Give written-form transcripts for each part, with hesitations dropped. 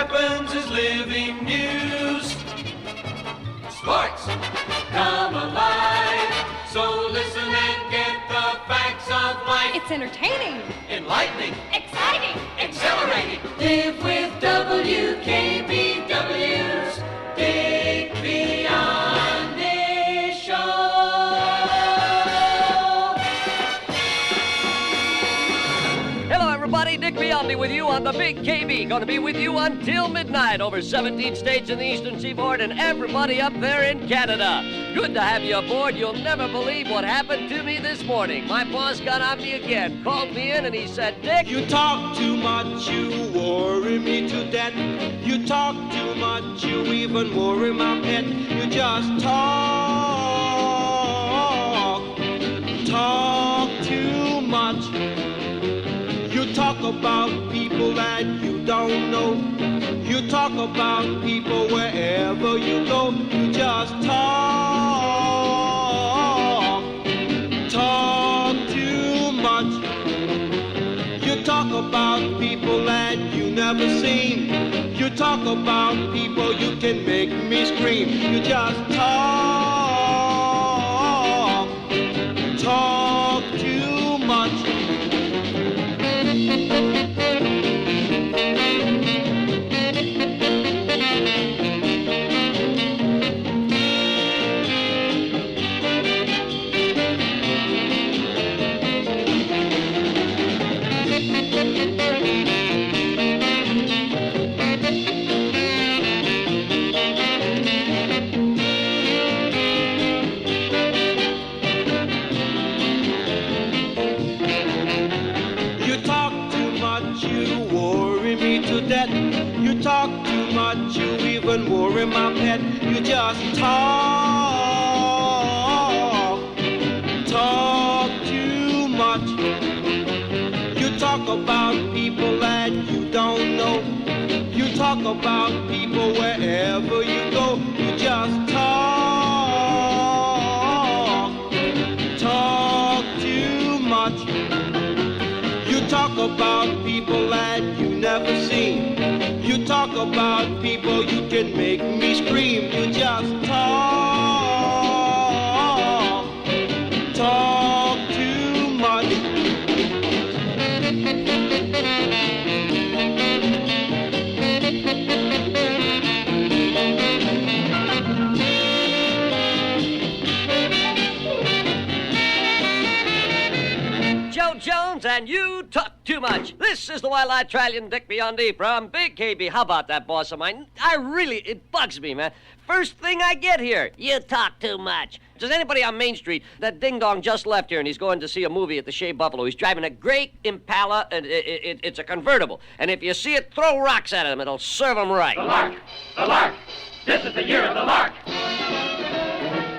happens is living news. Sports come alive, so listen and get the facts of life. It's entertaining, Enlightening, exciting, exhilarating. Live with WKBW's Dick Biondi Show. Hello, everybody. Dick Biondi with you on the Big KB. Going to be with you until midnight over 17 states in the Eastern Seaboard and everybody up there in Canada. Good to have you aboard. You'll never believe what happened to me this morning. My boss got on me again, called me in, and he said, Dick, you talk too much, you worry me to death. You talk too much, you even worry my pet. You just talk too much. You talk about people that you don't know. You talk about people wherever you go. You just talk too much. You talk about people that you never seen. You talk about people you can make me scream. You just talk too much. You talk too much, you even worry my pet. You just talk too much. You talk about people that you don't know. You talk about people wherever you go. You just talk too much. You talk about people that you never seen. You talk about people you can make me scream. You just talk too much. Joe Jones, and you talk too much. This is the Wild-Eyed Australian Dick Biondi from Big KB. How about that, boss of mine? It bugs me, man. First thing I get here, you talk too much. Does anybody on Main Street, that ding-dong just left here and he's going to see a movie at the Shea Buffalo. He's driving a great Impala, and it's a convertible. And if you see it, throw rocks at him. It'll serve him right. The lark, the lark. This is the year of the lark.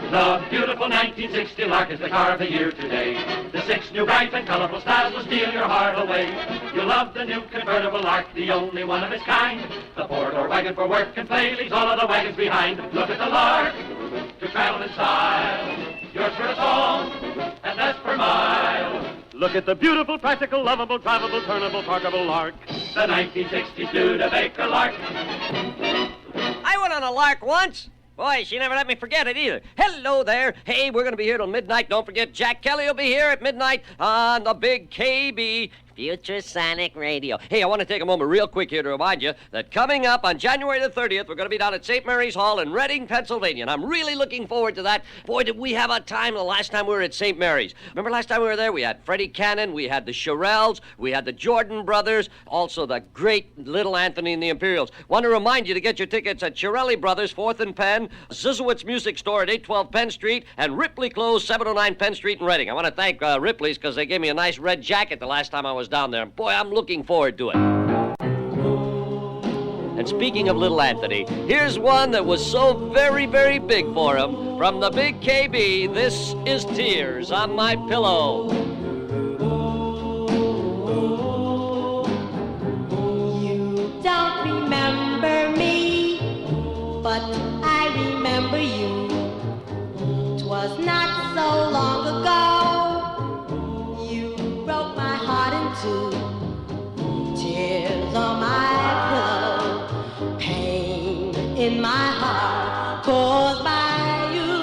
The beautiful 1960 lark is the car of the year today. The 6 new bright and colorful styles will steal your heart away. You'll love the new convertible lark, the only one of its kind. The four-door wagon for work and play leaves all of the wagons behind. Look at the lark, to travel in style. Yours for a song, and that's per mile. Look at the beautiful, practical, lovable, drivable, turnable, parkable lark. The 1960 Studebaker lark. I went on a lark once. Boy, she never let me forget it either. Hello there. Hey, we're going to be here till midnight. Don't forget, Jack Kelly will be here at midnight on the Big KB. Future Sonic Radio. Hey, I want to take a moment real quick here to remind you that coming up on January the 30th, we're going to be down at St. Mary's Hall in Reading, Pennsylvania, and I'm really looking forward to that. Boy, did we have a time the last time we were at St. Mary's. Remember last time we were there? We had Freddie Cannon, we had the Shirelles, we had the Jordan Brothers, also the great Little Anthony and the Imperials. Want to remind you to get your tickets at Shirelli Brothers, 4th and Penn, Zizowitz Music Store at 812 Penn Street, and Ripley Clothes, 709 Penn Street in Reading. I want to thank Ripley's because they gave me a nice red jacket the last time I was down there. Boy, I'm looking forward to it. And speaking of Little Anthony, here's one that was so very, very big for him. From the Big KB, this is Tears on My Pillow. You don't remember me, but I remember you. 'Twas not so long ago, you broke my heart in two. Tears on my pillow, my heart caused by you.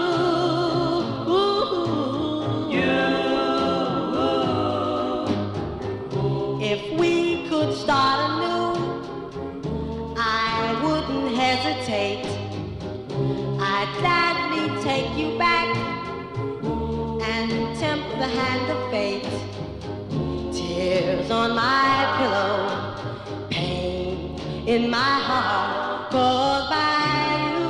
If we could start anew, I wouldn't hesitate. I'd gladly take you back and tempt the hand of fate. Tears on my pillow, pain in my heart caused by you.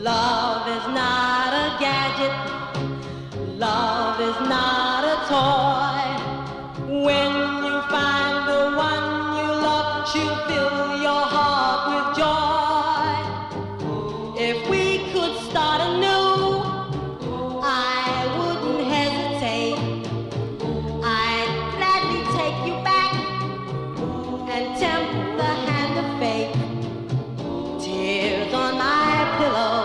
Love is not a gadget. Love is not a toy. When you find the one you love, she'll fill your heart with joy. If we could start anew, I wouldn't hesitate. I'd gladly take you back and tempt the hand of fate. Tears on my pillow,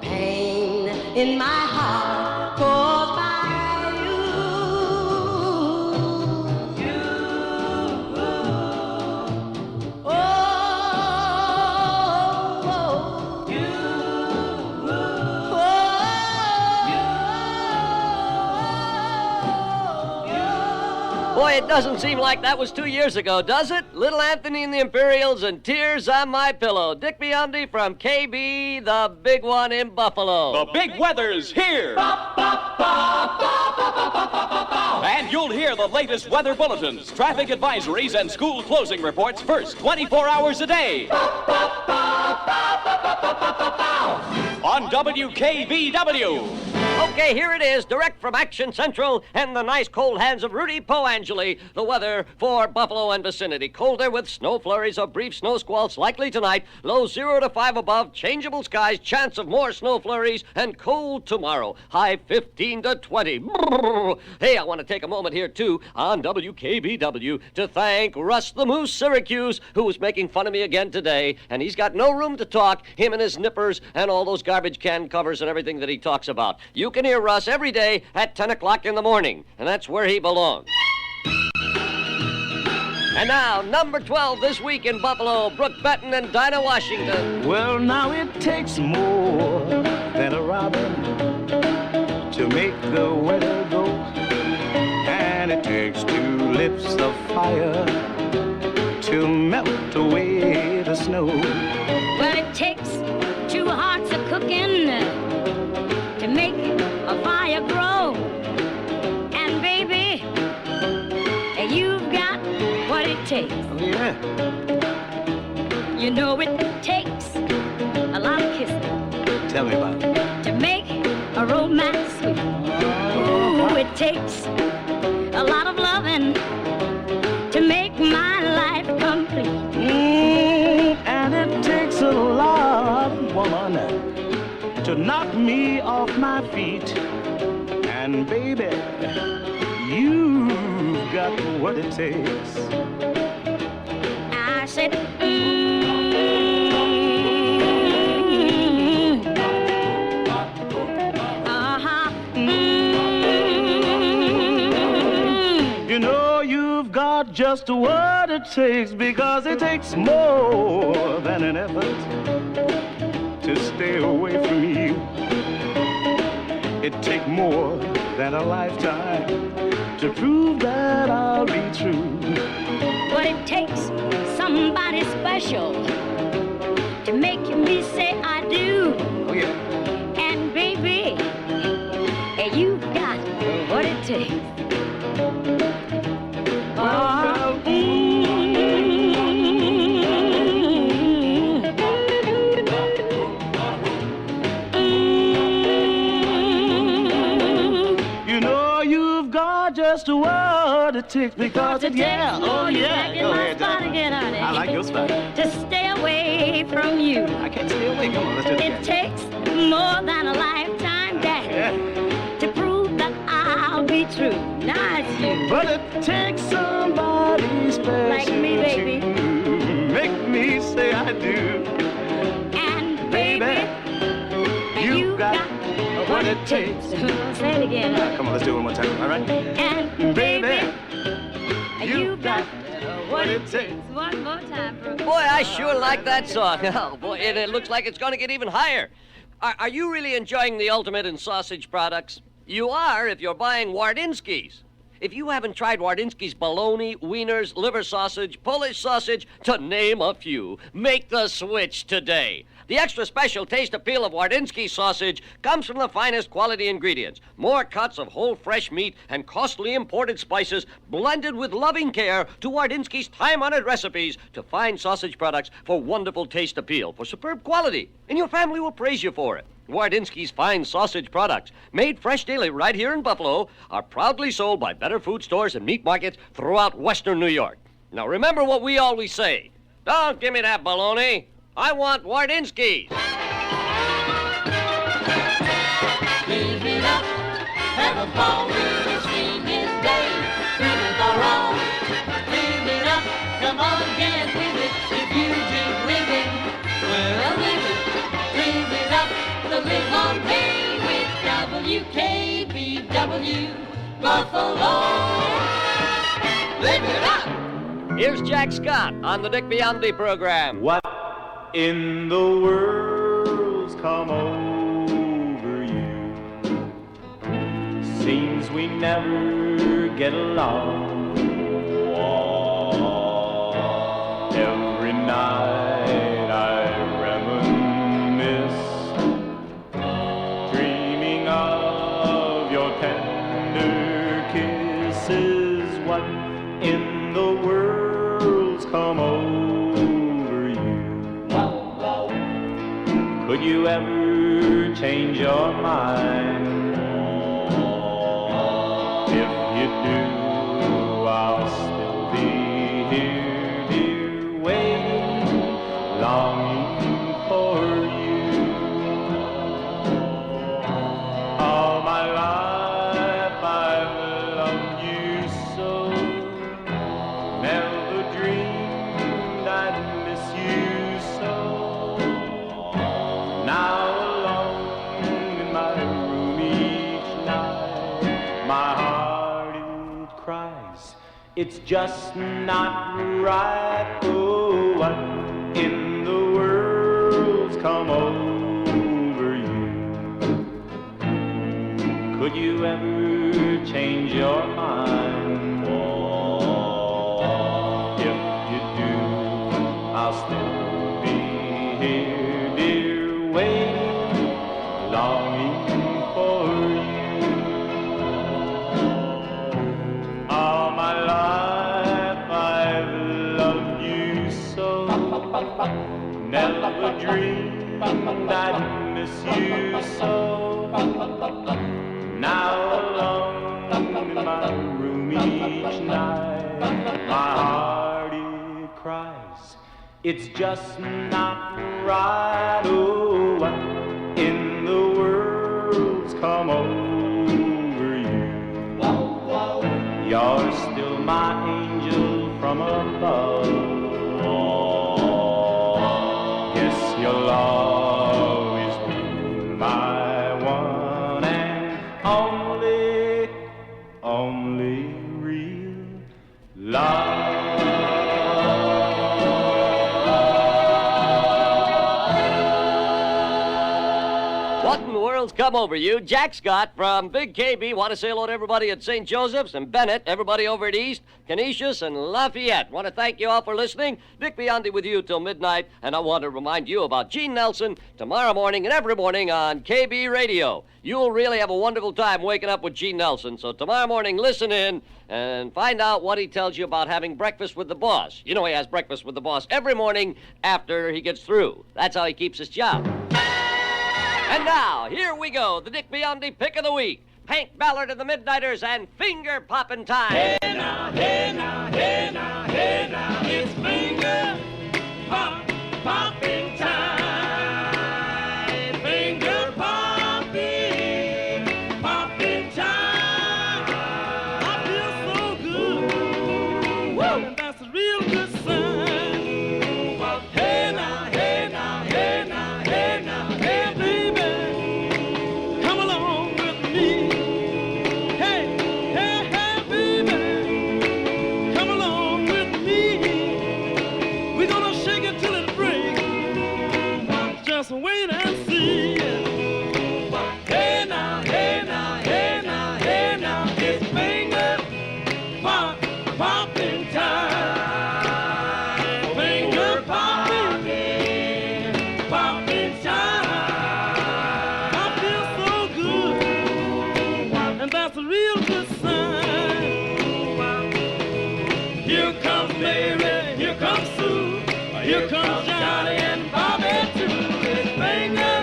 pain in my heart caused by you. Oh, Boy, it doesn't seem like that was 2 years ago, does it? Little Anthony and the Imperials and Tears on My Pillow. Dick Biondi from KB, the big one in Buffalo. The big weather's here. And you'll hear the latest weather bulletins, traffic advisories, and school closing reports first 24 hours a day. On WKBW. Okay, here it is, direct from Action Central and the nice cold hands of Rudy Poangeli. The weather for Buffalo and vicinity. Colder with snow flurries or brief snow squalls likely tonight. Low 0 to 5 above, changeable skies, chance of more snow flurries, and cold tomorrow. High 15 to 20. Brrr. Hey, I want to take a moment here, too, on WKBW to thank Russ the Moose Syracuse, who was making fun of me again today, and he's got no room to talk, him and his nippers and all those garbage can covers and everything that he talks about. You can hear Russ every day at 10 o'clock in the morning, and that's where he belongs. And now, number 12 this week in Buffalo, Brooke Benton and Dinah Washington. Well, now it takes more than a robin to make the weather go, and it takes two lips of fire to melt away the snow. Well, it takes two hearts of cooking to make a fire grow. And baby, you've got what it takes. Oh, yeah. You know it takes a lot of kissing Tell me about it. to make a romance sweet. Ooh, it takes a lot of loving to make my life complete. And it takes a lot, woman, to knock me off my feet. And baby, you've got what it takes. I said, You know you've got just what it takes, because it takes more than an effort to stay away from you. It takes more than a lifetime to prove that I'll be true. but it takes somebody special to make me say I do. Oh, yeah. And baby, you've got what it takes. You know you've got just what it takes, because it, yeah, oh yeah. Go ahead, Jack. I like your spot. To stay away from you. I can't stay away. Come on, let's do it It again. takes more than a lifetime, Daddy, Yeah. to prove that I'll be true. Now it's you. But it takes somebody special Like me, baby. to make me say I do. And baby, You've got what it takes. Say it again. Come on, let's do it one more time, all right? And baby, You've you've got what it takes. One more time, Brooks. Boy, I sure like that song. Oh, boy, and it looks like it's going to get even higher. Are you really enjoying the ultimate in sausage products? You are if you're buying Wardinsky's. If you haven't tried Wardinsky's bologna, wieners, liver sausage, Polish sausage, to name a few, make the switch today. The extra special taste appeal of Wardinsky's sausage comes from the finest quality ingredients. More cuts of whole fresh meat and costly imported spices blended with loving care to Wardinsky's time-honored recipes to fine sausage products for wonderful taste appeal, for superb quality. And your family will praise you for it. Wardinsky's fine sausage products, made fresh daily right here in Buffalo, are proudly sold by better food stores and meat markets throughout western New York. Now remember what we always say. Don't give me that baloney. I want Wardinsky's. Live it up, have a ball with a sweetest day. Living for all. Live it up, come on, get with it. If you drink living, well, live it. Live it up, the live on day with WKBW Buffalo. Live it up. Here's Jack Scott on the Dick Biondi program. What in the world's come over you? Seems we never get along. Every night I reminisce, dreaming of your tender kisses. What in the world's come over you? Could you ever change your mind? If you do, I'll still be here, dear, waiting, longing for you. All my life I've loved you so, never dreamed I'd miss you so. Now alone in my room each night, my heart it cries, it's just not right. Oh, what in the world's come over you? Could you ever change your mind? If you do, I'll still be here, dear, waiting, longing for you. All my life I've loved you so, never dreamed I'd miss you so. Now alone in my room each night, my heart it cries, it's just not right. Oh, what in the world's come over you? You're still my angel from above. Yes, you'll always be my one and only real love. What in the world's come over you? Jack Scott from Big KB. Want to say hello to everybody at St. Joseph's and Bennett, everybody over at East, Canisius, and Lafayette. Want to thank you all for listening. Dick Biondi with you till midnight, and I want to remind you about Gene Nelson tomorrow morning and every morning on KB Radio. You'll really have a wonderful time waking up with Gene Nelson, so tomorrow morning listen in and find out what he tells you about having breakfast with the boss. You know he has breakfast with the boss every morning after he gets through. That's how he keeps his job. And now, here we go, the Dick Biondi Pick of the Week. Hank Ballard and the Midnighters and Finger Poppin' Time. Hey now, hey now, hey now, hey now, it's finger popping time. Finger popping time. I feel so good. Woo! That's a real good sign. Hey now, hey now, hey now, hey now, hey baby, come along with me. Hey, hey, hey baby, come along with me. just wait and see. Hey now, hey now, hey now, hey now, it's finger popping time. Finger popping time. I feel so good, and that's a real good sign. Here comes Mary, here comes Sue, here comes Johnny and Bobby too. It's finger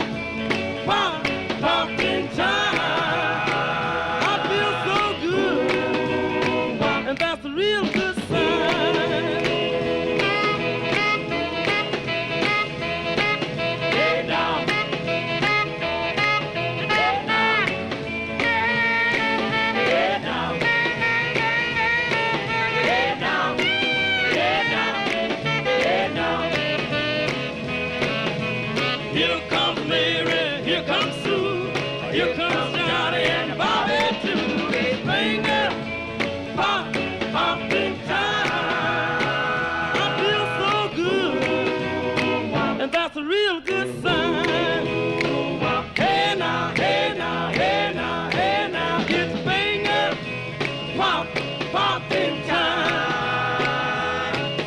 popping time. I feel so good, and that's a real good sign. Hey now, hey now, hey now, hey now, hey now, hey now. Here comes Mary, here comes Sue, here comes Johnny and Bobby too. It's finger popping time. I feel so good, and that's a real good sign. Hey now, hey now, hey now, hey now, it's finger popping time.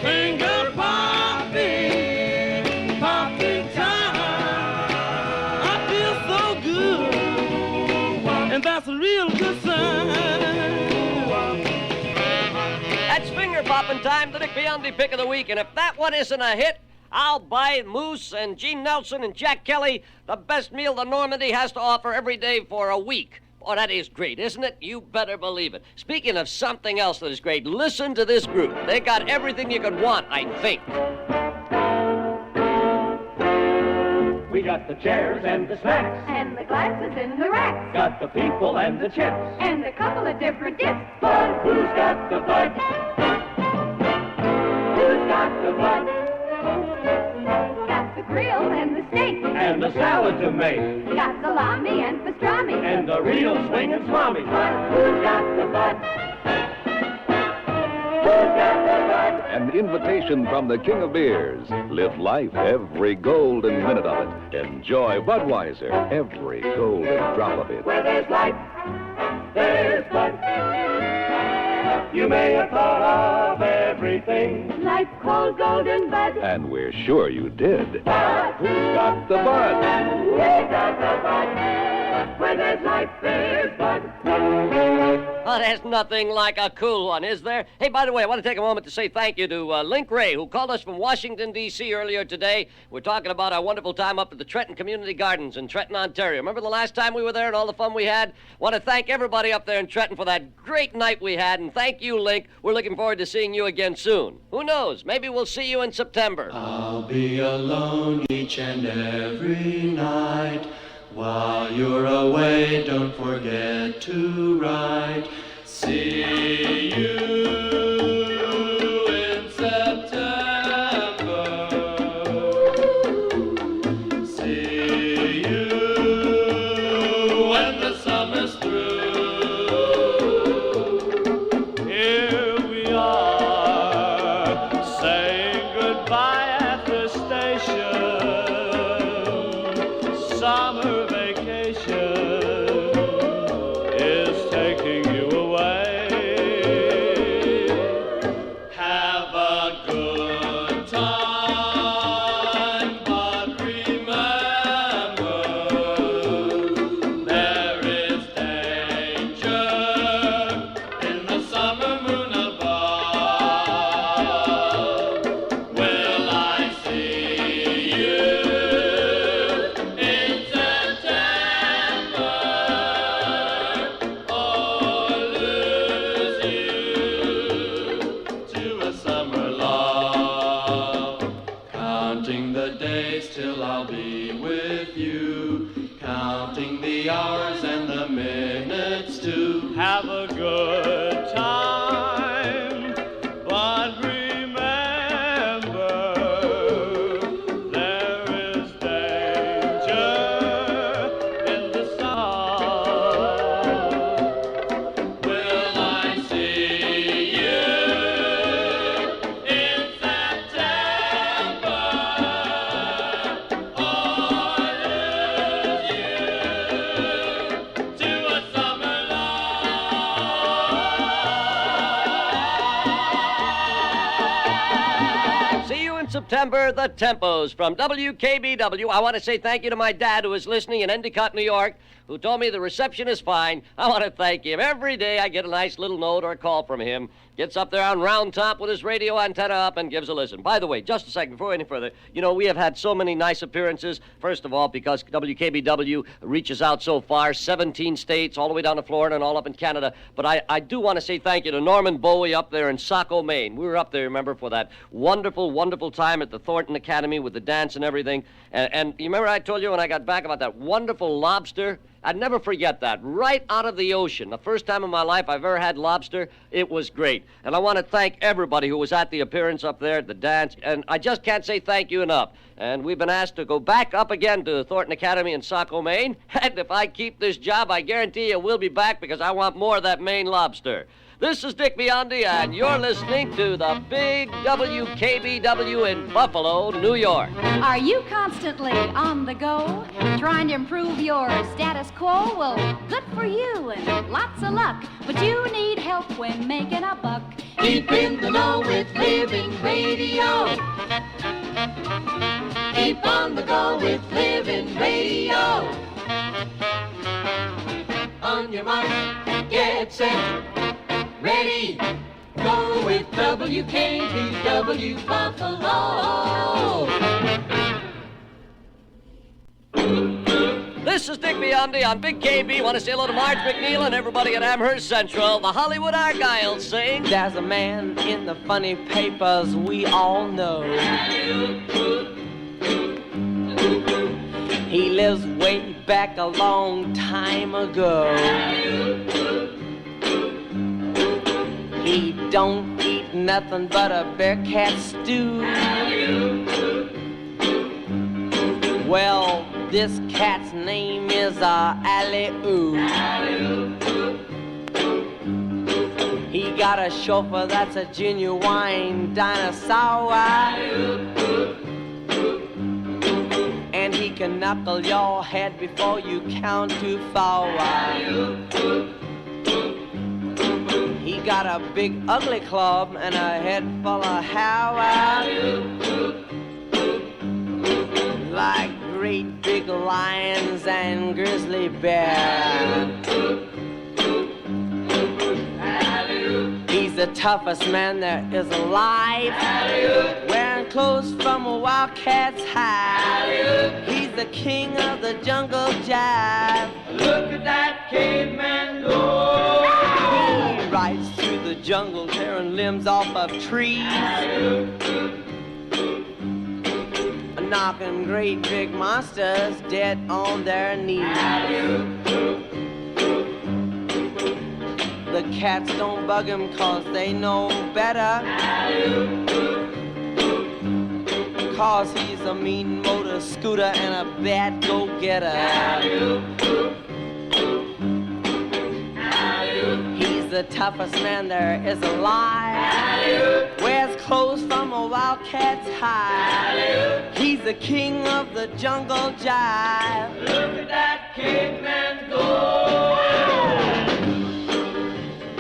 Finger popping time. I feel so good, and that's a real good sign. That's finger popping time, the Dick Biondi pick of the week, and if that one isn't a hit, I'll buy Moose and Gene Nelson and Jack Kelly the best meal the Normandy has to offer every day for a week. Oh, that is great, isn't it? You better believe it. Speaking of something else that is great, listen to this group. They got everything you could want, I think. We got the chairs and the snacks, And the glasses in the racks, got the people and the chips. and a couple of different dips. But who's got the bud? Who's got the bud? Got the grill and the steak, And the salad to make, got salami and pastrami. and the real swinging swami. But who's got the bud? Who's got the bud? An invitation from the King of Beers. Live life every golden minute of it. Enjoy Budweiser every golden drop of it. Where there's life, there's bud. You may have thought of everything, Life called Golden Bud. And we're sure you did. but Who's got the bud? who's got the bud? Where there's life, there's bud. Oh, there's nothing like a cool one, is there? Hey, by the way, I want to take a moment to say thank you to Link Ray, who called us from Washington, D.C. earlier today. We're talking about our wonderful time up at the Trenton Community Gardens in Trenton, Ontario. Remember the last time we were there and all the fun we had? Want to thank everybody up there in Trenton for that great night we had, and thank you, Link. We're looking forward to seeing you again soon. Who knows? Maybe we'll see you in September. I'll be alone each and every night. While you're away, don't forget to write. See you in September. See you when the summer's through. Here we are, saying goodbye at the station. Summer vacation is taking you away. Have a good time, but remember there is danger in the summer moon above. Will I see you in September, or lose you to a summer love? Counting the days till I'll be with you, counting the hours and the minutes too. Have a good time, but remember there is danger in the sun. Will I see you in September, or September, the Tempos from WKBW. I want to say thank you to my dad who is listening in Endicott, New York, who told me the reception is fine. I want to thank him. Every day I get a nice little note or a call from him. Gets up there on Round Top with his radio antenna up and gives a listen. By the way, just a second, before any further, you know, we have had so many nice appearances. First of all, because WKBW reaches out so far, 17 states, all the way down to Florida and all up in Canada. But I do want to say thank you to Norman Bowie up there in Saco, Maine. We were up there, remember, for that wonderful, wonderful time at the Thornton Academy with the dance and everything. And you remember I told you when I got back about that wonderful lobster? I'd never forget that. Right out of the ocean. The first time in my life I've ever had lobster. It was great. And I want to thank everybody who was at the appearance up there at the dance. And I just can't say thank you enough. And we've been asked to go back up again to the Thornton Academy in Saco, Maine. And if I keep this job, I guarantee you we'll be back because I want more of that Maine lobster. This is Dick Biondi, and you're listening to the big WKBW in Buffalo, New York. Are you constantly on the go, trying to improve your status quo? Well, good for you and lots of luck. But you need help when making a buck. Keep in the know with Living Radio. Keep on the go with Living Radio. On your mark, get set, ready, go with WKBW Buffalo. This is Dick Biondi on Big KB. Want to say hello to Marge McNeil and everybody at Amherst Central. The Hollywood Argyle sing. There's a man in the funny papers we all know. He lives way back a long time ago. He don't eat nothing but a bear cat stew. Well, this cat's name is Alley-Oo. He got a chauffeur that's a genuine dinosaur. And he can knuckle your head before you count to 4. He got a big ugly club and a head full of hair. Like great big lions and grizzly bears. He's the toughest man there is alive. Wearing clothes from a wildcat's hide. He's the king of the jungle jive. Look at that caveman go. He rides through the jungle tearing limbs off of trees. Knocking great big monsters dead on their knees. The cats don't bug him 'cause they know better. 'Cause he's a mean motor scooter and a bad go-getter. He's the toughest man there is alive. Wears clothes from a wildcat's hide. He's the king of the jungle jive. Look at that caveman go.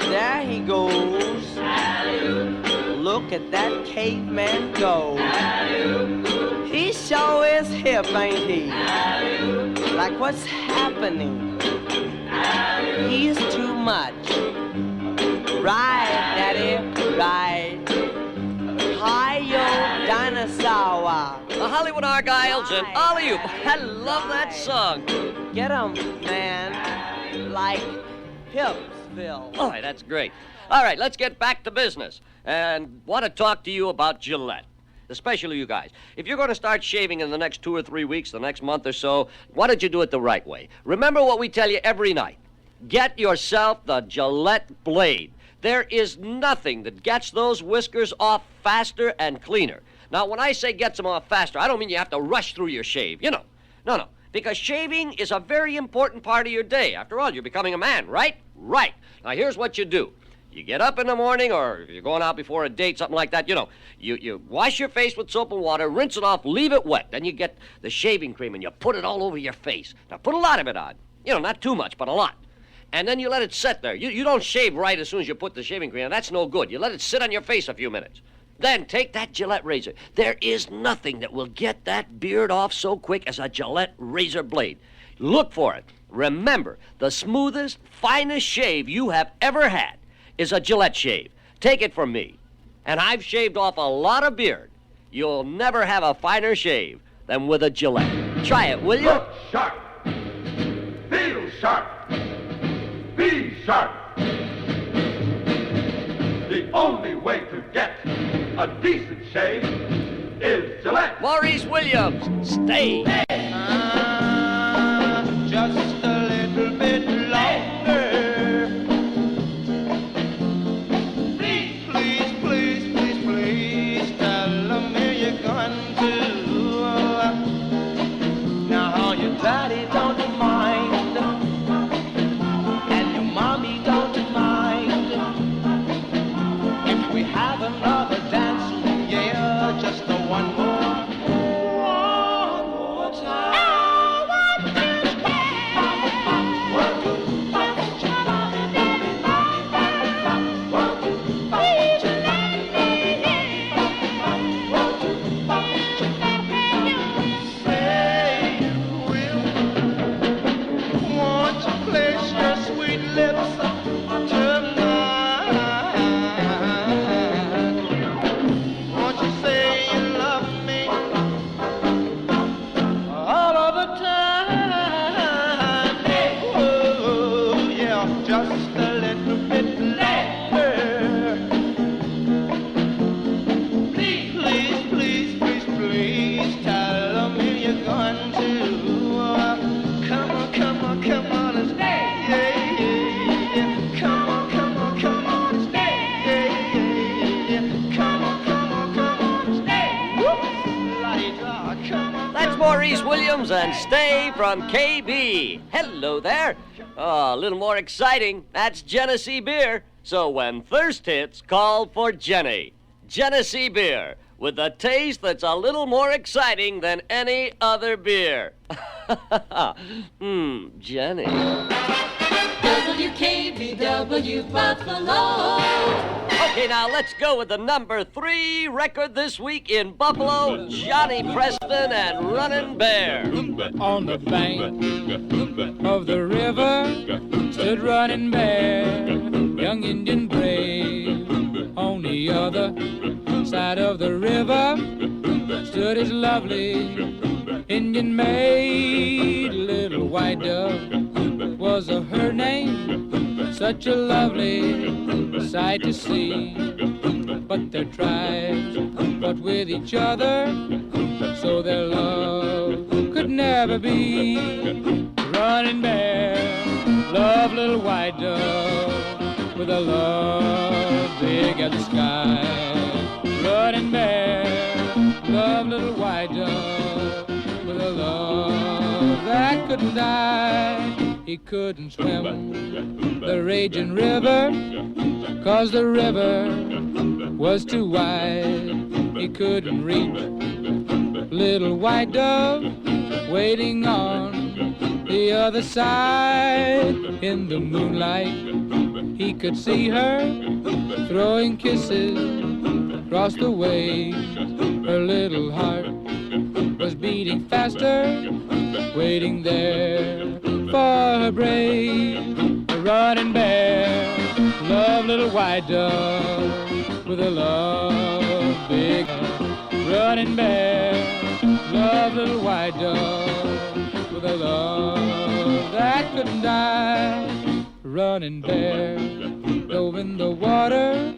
There he goes. Look at that caveman go. He sure is hip, ain't he? Like what's happening? He's too much. Right, Daddy, right. Hi-yo, dinosaur. The Hollywood Argyles and Alley-Oop. I love that song. Get 'em, man. Like Hipsville. All right, that's great. All right, let's get back to business. And want to talk to you about Gillette. Especially you guys. If you're going to start shaving in the next 2 or 3 weeks, the next month or so, why don't you do it the right way? Remember what we tell you every night. Get yourself the Gillette blade. There is nothing that gets those whiskers off faster and cleaner. Now, when I say gets them off faster, I don't mean you have to rush through your shave. You know. No. Because shaving is a very important part of your day. After all, you're becoming a man, right? Right. Now, here's what you do. You get up in the morning, or if you're going out before a date, something like that, you know. You wash your face with soap and water, rinse it off, leave it wet. Then you get the shaving cream and you put it all over your face. Now, put a lot of it on. You know, not too much, but a lot. And then you let it sit there. You don't shave right as soon as you put the shaving cream on. That's no good. You let it sit on your face a few minutes. Then take that Gillette razor. There is nothing that will get that beard off so quick as a Gillette razor blade. Look for it. Remember, the smoothest, finest shave you have ever had is a Gillette shave. Take it from me. And I've shaved off a lot of beard. You'll never have a finer shave than with a Gillette. Try it, will you? Look sharp. Feel sharp. Be sharp. The only way to get a decent shave is Gillette. Maurice Williams, stay. Just a little bit longer. Please, please, please, please, tell me you're going to. Now your daddy don't mind, and your mommy don't mind. If we have another dance, yeah, just a one more time. Maurice Williams and Stay from KB. Hello there. Oh, a little more exciting. That's Genesee beer. So when thirst hits, call for Jenny. Genesee beer, with a taste that's a little more exciting than any other beer. Jenny. WKBW Buffalo. Okay, now let's go with the number 3 record this week in Buffalo, Johnny Preston and Runnin' Bear. On the bank of the river stood Runnin' Bear, young Indian brave. On the other side of the river stood his lovely Indian maid. Little white dove was her name, such a lovely sight to see. But their tribes fought with each other, so their love could never be. Running Bear loved little white dove with a love big as the sky. Running Bear loved little white dove with a love that couldn't die. He couldn't swim the raging river, 'cause the river was too wide. He couldn't reach little white dove waiting on the other side. In the moonlight he could see her throwing kisses across the waves. Her little heart was beating faster, waiting there for her brave. A running bear loved little white dove with a love big. Running bear loved little white dove with a love that couldn't die. Running bear dove in the water,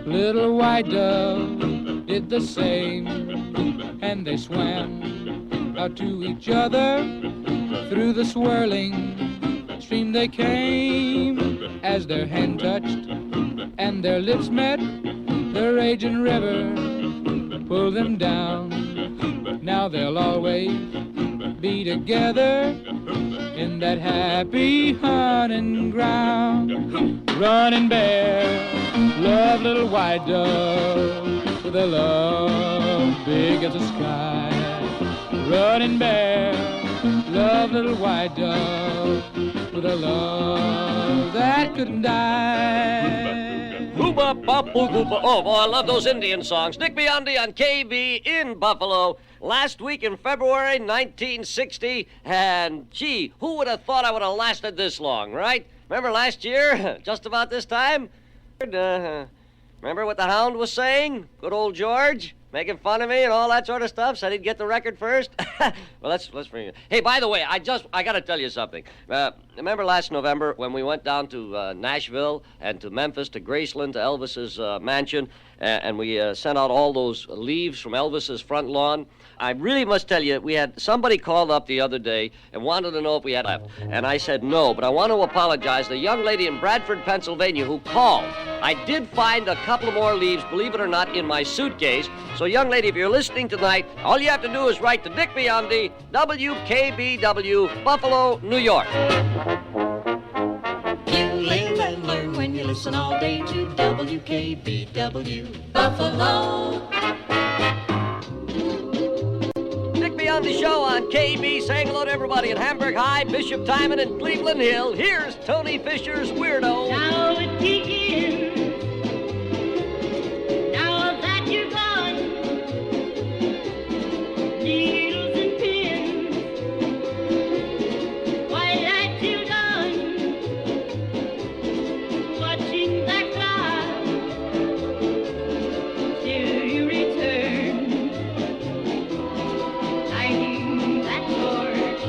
little white dove did the same, and they swam out to each other. Through the swirling stream they came. As their hand touched and their lips met, the raging river pulled them down. Now they'll always be together in that happy hunting ground. Running Bear loved little white dove with a love big as the sky. Running Bear loved little white dove with a love that couldn't die. Oh, boy, I love those Indian songs. Dick Biondi on KB in Buffalo. Last week in February 1960, and gee, who would have thought I would have lasted this long, right? Remember last year, just about this time? Remember what the Hound was saying? Good old George? Making fun of me and all that sort of stuff, said he'd get the record first. Well, let's bring it. Hey, by the way, I got to tell you something. Remember last November when we went down to Nashville and to Memphis, to Graceland, to Elvis's mansion, and we sent out all those leaves from Elvis's front lawn? I really must tell you, we had somebody called up the other day and wanted to know if we had left. And I said no, but I want to apologize. The young lady in Bradford, Pennsylvania who called, I did find a couple more leaves, believe it or not, in my suitcase. So, young lady, if you're listening tonight, all you have to do is write to Dick Biondi, WKBW, Buffalo, New York. You live and learn when you listen all day to WKBW, Buffalo. Dick Biondi Show on KB, saying hello to everybody at Hamburg High, Bishop Timon, and Cleveland Hill. Here's Tony Fisher's Weirdo. Now it begins. Now that you're gone, needles and pins, white light till dawn, watching that clock till you return, lighting that torch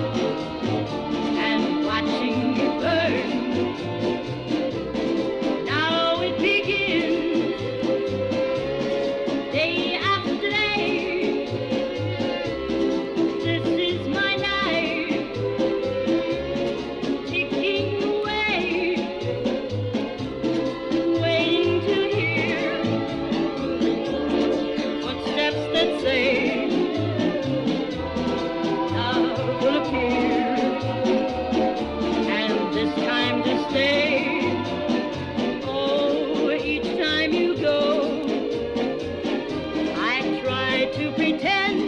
and watching it burn. Now it begins, day after day. This is my night, ticking away, waiting to hear footsteps that say love will appear, and this time to stay. Oh, each time you go, I try to pretend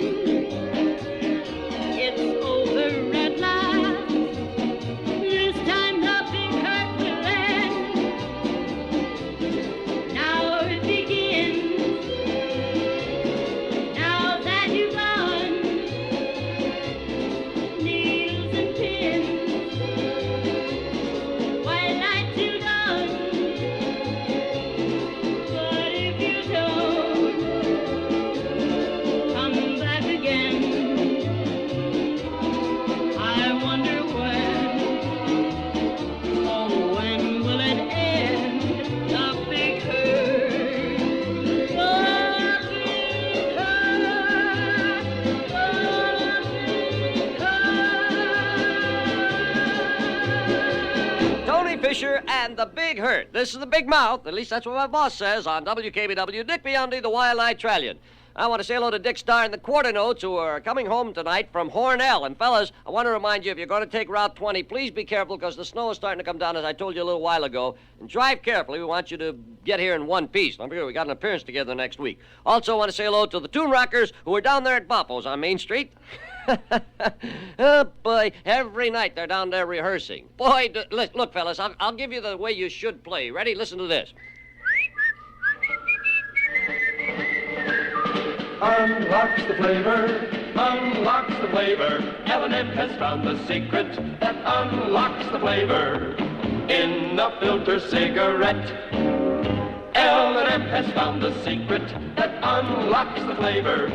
it's over at last. This time nothing hurt will end. Now it begins. Now that you've gone, needles and pins, white light till dawn. But if you don't come back again, I wonder when, oh, when will it end? The big hurt, the big hurt, the big hurt. Tony Fisher and the Big Hurt. This is the Big Mouth, at least that's what my boss says, on WKBW. Dick Biondi, the Wild-Eyed Trallion. I want to say hello to Dick Starr and the Quarter Notes, who are coming home tonight from Hornell. And fellas, I want to remind you, if you're going to take Route 20, please be careful, because the snow is starting to come down, as I told you a little while ago. And drive carefully. We want you to get here in one piece. Don't forget, we got an appearance together next week. Also want to say hello to the Toon Rockers, who are down there at Boppo's on Main Street. Oh, boy, every night they're down there rehearsing. Boy, look, fellas, I'll give you the way you should play. Ready? Listen to this. Unlocks the flavor, unlocks the flavor. L&M has found the secret that unlocks the flavor in a filter cigarette. L&M has found the secret that unlocks the flavor.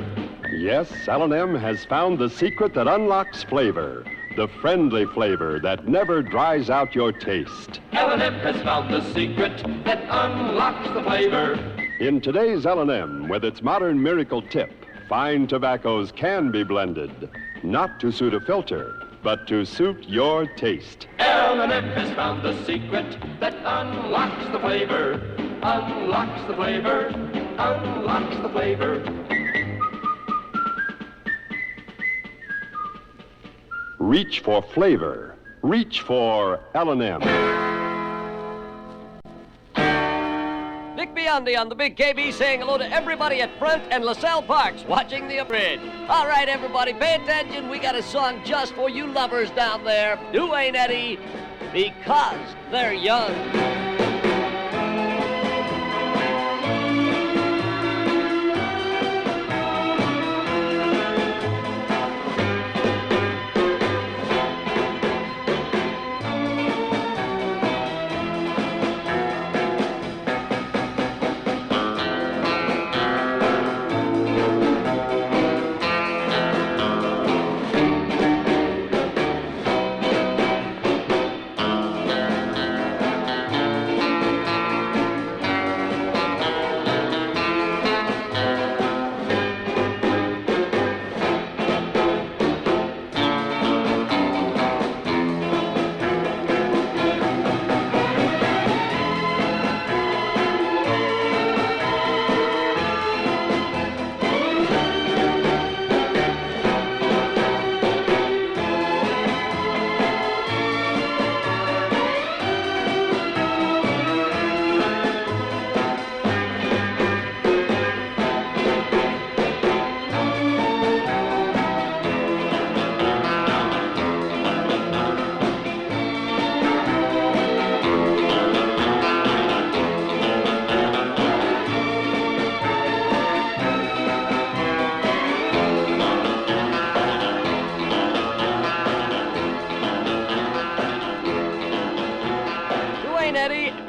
Yes, L&M has found the secret that unlocks flavor. The friendly flavor that never dries out your taste. L&M has found the secret that unlocks the flavor. In today's L&M, with its modern miracle tip, fine tobaccos can be blended, not to suit a filter, but to suit your taste. L&M has found the secret that unlocks the flavor, unlocks the flavor, unlocks the flavor. Reach for flavor. Reach for L&M. Dick Biondi on the Big KB saying hello to everybody at Front and LaSalle Parks watching the bridge. All right, everybody, pay attention. We got a song just for you lovers down there. Who ain't Eddie? Because they're young.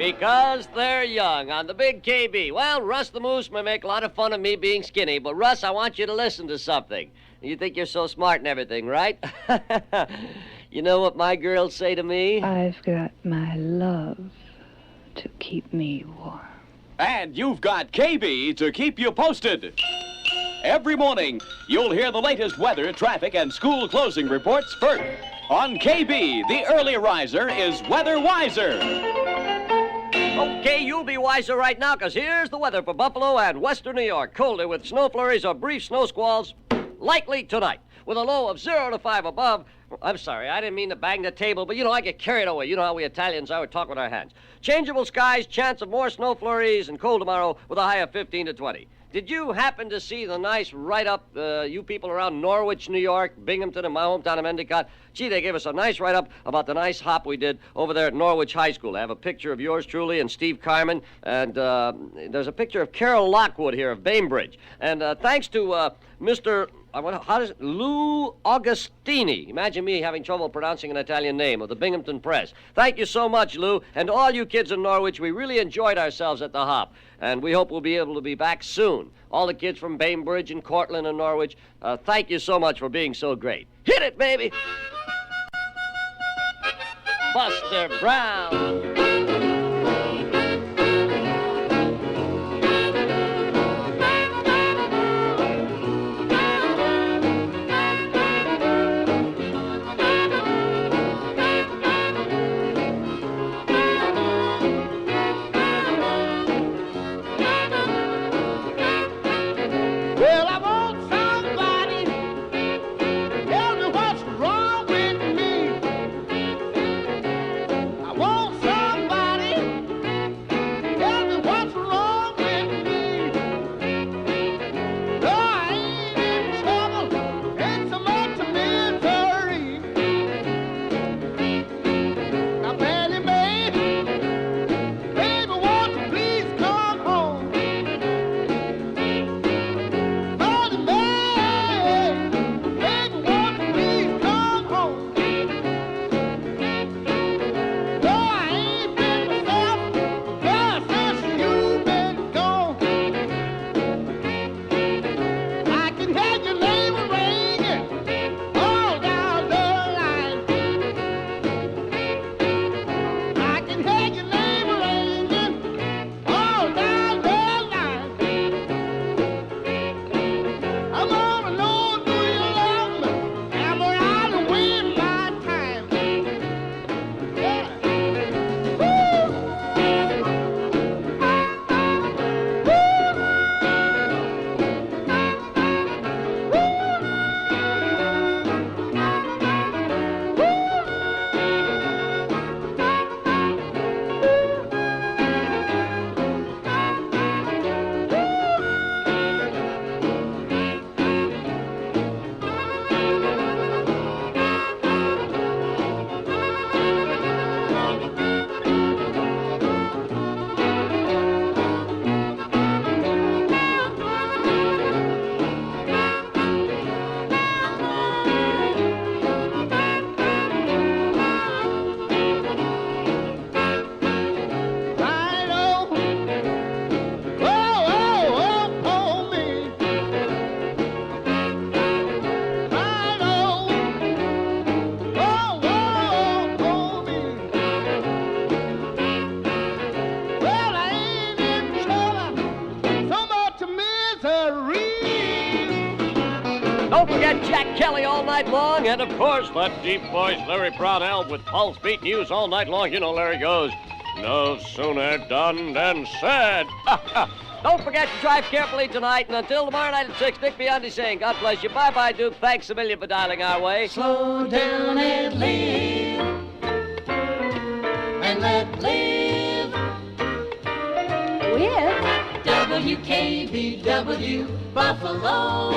Because they're young on the big KB. Well, Russ the Moose may make a lot of fun of me being skinny, but Russ, I want you to listen to something. You think you're so smart and everything, right? You know what my girls say to me? I've got my love to keep me warm. And you've got KB to keep you posted. Every morning, you'll hear the latest weather, traffic, and school closing reports first. On KB, the early riser is weather wiser. Okay, you'll be wiser right now, because here's the weather for Buffalo and western New York. Colder with snow flurries or brief snow squalls, likely tonight, with a low of 0 to 5 above. I'm sorry, I didn't mean to bang the table, but, I get carried away. You know how we Italians are, we talk with our hands. Changeable skies, chance of more snow flurries, and cold tomorrow with a high of 15 to 20. Did you happen to see the nice write-up, you people around Norwich, New York, Binghamton, and my hometown of Endicott? Gee, they gave us a nice write-up about the nice hop we did over there at Norwich High School. I have a picture of yours truly and Steve Carman, and there's a picture of Carol Lockwood here of Bainbridge. And thanks to Mr. Lou Augustini. Imagine me having trouble pronouncing an Italian name, of the Binghamton Press. Thank you so much, Lou. And all you kids in Norwich, we really enjoyed ourselves at the hop. And we hope we'll be able to be back soon. All the kids from Bainbridge and Cortland and Norwich, thank you so much for being so great. Hit it, baby! Buster Brown. Well, I want somebody tell me what's wrong with me. I want somebody tell me what's wrong with me. No, I ain't in trouble, ain't so much of misery. Now, Fannie Mae, baby, won't you please come home? Don't forget Jack Kelly all night long, and of course that deep voice Larry Brownell with Pulse Beat News all night long. You know Larry goes, no sooner done than said. Don't forget to drive carefully tonight, and until tomorrow night at 6, Dick Biondi saying, God bless you. Bye-bye, Duke. Thanks a million for dialing our way. Slow down and live, and let live with WKBW Buffalo.